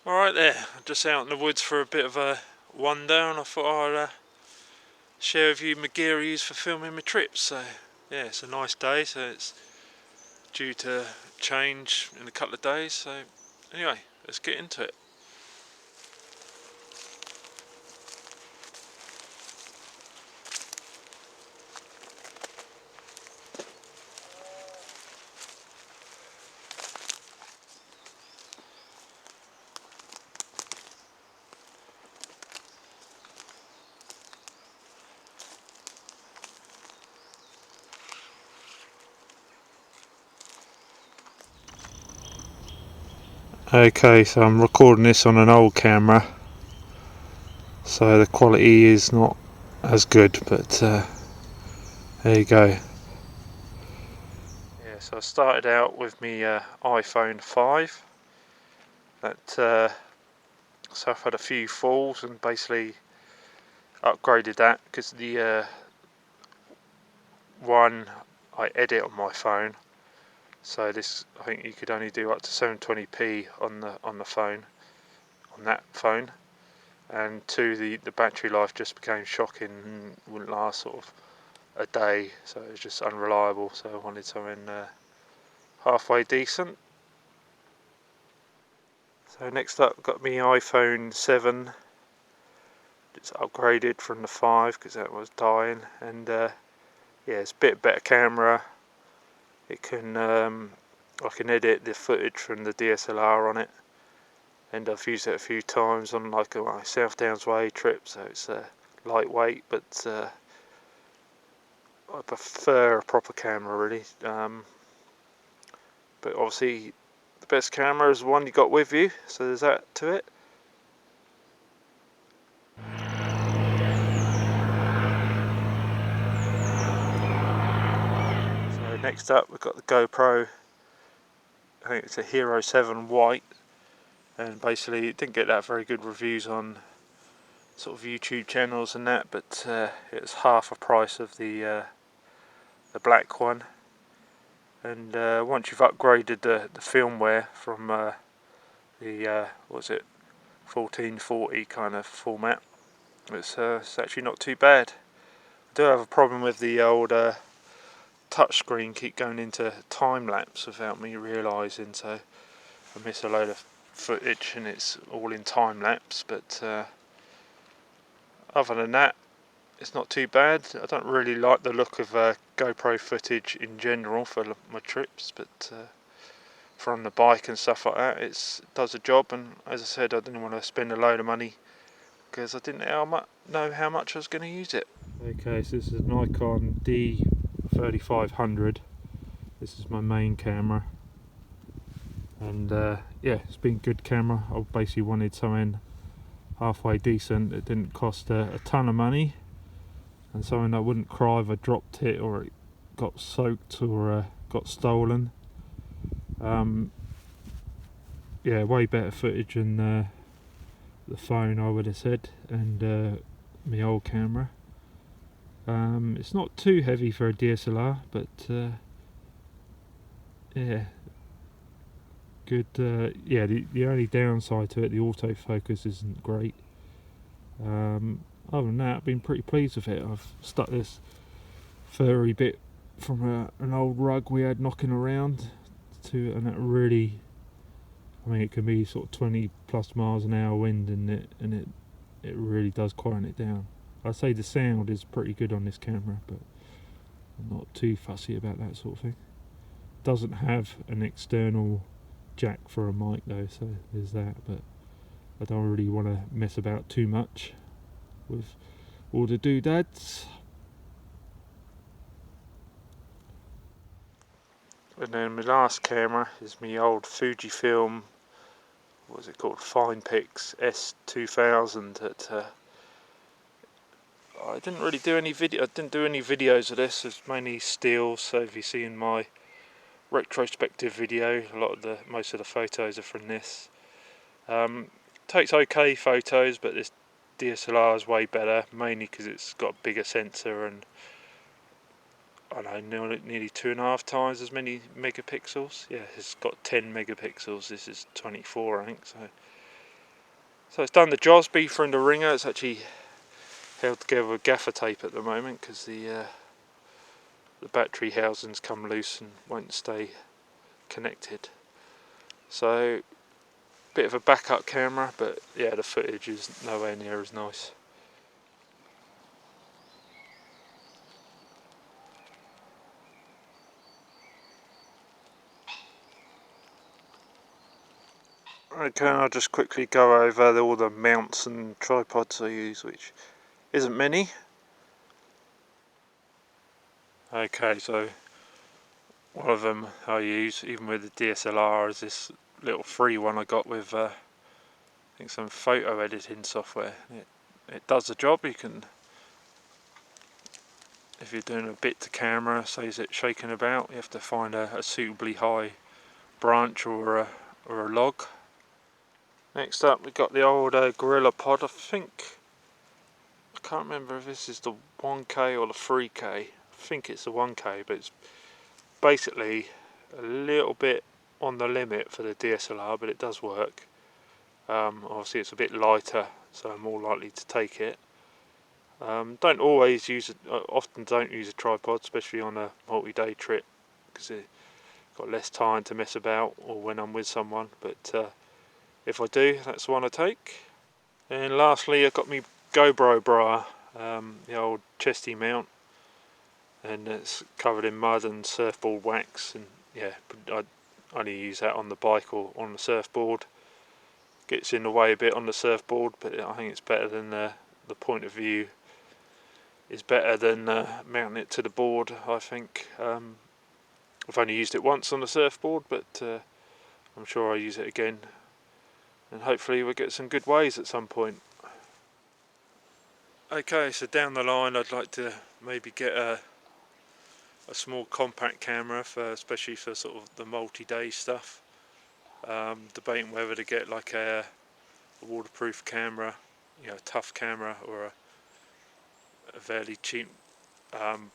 Alright there, just out in the woods for a bit of a wander, and I thought I'd share with you my gear I use for filming my trips. So yeah, it's a nice day, so it's due to change in a couple of days, so anyway, let's get into it. Okay, so I'm recording this on an old camera, so the quality is not as good, but there you go. Yeah, so I started out with my iPhone 5. So I've had a few falls and basically upgraded that because the one I edit on my phone. So this, I think you could only do up to 720p on the phone, on that phone, and two, the battery life just became shocking and wouldn't last sort of a day, so it was just unreliable. So I wanted something halfway decent. So next up, got me iPhone 7. It's upgraded from the 5 because that was dying, and yeah, it's a bit better camera. It can I can edit the footage from the DSLR on it, and I've used it a few times on like a South Downs Way trip, so it's lightweight, but I prefer a proper camera really. But obviously the best camera is the one you got with you, so there's that to it. So next up we've got the GoPro. I think it's a Hero 7 White, and basically it didn't get that very good reviews on sort of YouTube channels and that, but it was half the price of the black one. And once you've upgraded the firmware from what's it, 1440 kind of format, it's actually not too bad. I do have a problem with the old touchscreen keep going into time lapse without me realising, so I miss a load of footage and it's all in time lapse, but other than that it's not too bad. I don't really like the look of GoPro footage in general for my trips, but from the bike and stuff like that, it does a job. And as I said, I didn't want to spend a load of money because I didn't know how much I was going to use it. Okay, so this is a Nikon D 3500. This is my main camera, and yeah, it's been a good camera. I basically wanted something halfway decent. It didn't cost a ton of money, and something I wouldn't cry if I dropped it or it got soaked or got stolen. Yeah, way better footage than the phone, I would have said, and my old camera. It's not too heavy for a DSLR, but yeah, good. Yeah, the only downside to it, the autofocus isn't great. Other than that, I've been pretty pleased with it. I've stuck this furry bit from an old rug we had knocking around and it really, I mean, it can be sort of 20 plus miles an hour wind, and it really does quieten it down. I'd say the sound is pretty good on this camera, but I'm not too fussy about that sort of thing. Doesn't have an external jack for a mic though, so there's that, but I don't really want to mess about too much with all the doodads. And then my last camera is my old Fujifilm, what was it called, Finepix S2000. That I didn't really do any video. I didn't do any videos of this. It's mainly stills. So if you see in my retrospective video, most of the photos are from this. Takes okay photos, but this DSLR is way better, mainly because it's got a bigger sensor and I don't know, nearly 2.5 times as many megapixels. Yeah, it's got 10 megapixels. This is 24, I think. So So it's done the Josby from the ringer. It's actually held together with gaffer tape at the moment because the battery housings come loose and won't stay connected. So bit of a backup camera, but yeah, the footage is nowhere near as nice. Okay, I'll just quickly go over all the mounts and tripods I use, which isn't many. Okay, so one of them I use, even with the DSLR, is this little free one I got with I think some photo editing software. It does the job. You can, if you're doing a bit to camera, say it's shaking about, you have to find a suitably high branch or a log. Next up we've got the old Gorilla Pod. I can't remember if this is the 1K or the 3K. I think it's the 1K, but it's basically a little bit on the limit for the DSLR, but it does work. Obviously it's a bit lighter, so I'm more likely to take it. Don't always use it, often don't use a tripod, especially on a multi-day trip, because I've got less time to mess about, or when I'm with someone, but if I do, that's the one I take. And lastly, I've got my GoPro bra, the old chesty mount, and it's covered in mud and surfboard wax, and yeah, I only use that on the bike or on the surfboard. Gets in the way a bit on the surfboard, but I think it's better than the point of view is better than mounting it to the board, I think. I've only used it once on the surfboard, but I'm sure I'll use it again, and hopefully we'll get some good waves at some point. Okay, so down the line I'd like to maybe get a small compact camera, especially for sort of the multi-day stuff. Debating whether to get like a waterproof camera, you know, a tough camera, or a fairly cheap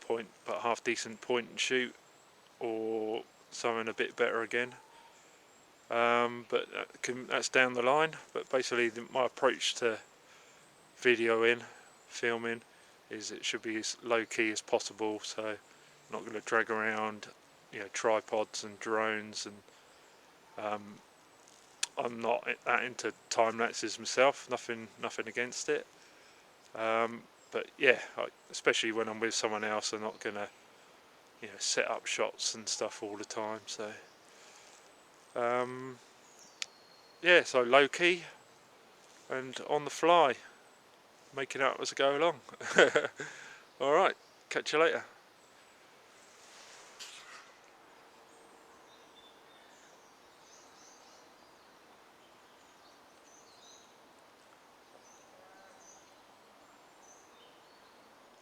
point but half decent point and shoot, or something a bit better again. But that's down the line. But basically my approach to filming is it should be as low key as possible, so I'm not going to drag around, you know, tripods and drones, and I'm not that into time lapses myself. Nothing against it, but yeah, especially when I'm with someone else, I'm not going to, you know, set up shots and stuff all the time. So yeah, so low key and on the fly, making out as I go along. Alright, catch you later.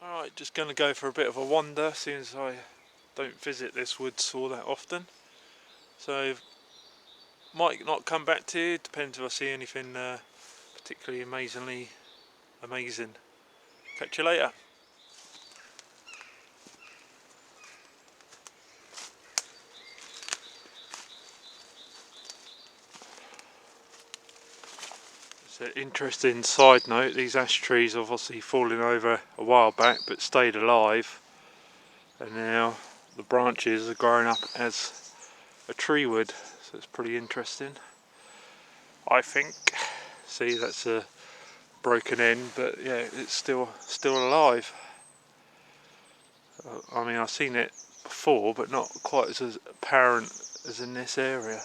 Alright, just going to go for a bit of a wander, seeing as I don't visit this woods all that often. So might not come back to you, depends if I see anything particularly amazing. Catch you later. It's an interesting side note, these ash trees obviously fallen over a while back but stayed alive, and now the branches are growing up as a tree would, so it's pretty interesting, I think. See, that's a broken end, but yeah, it's still alive. I mean, I've seen it before, but not quite as apparent as in this area.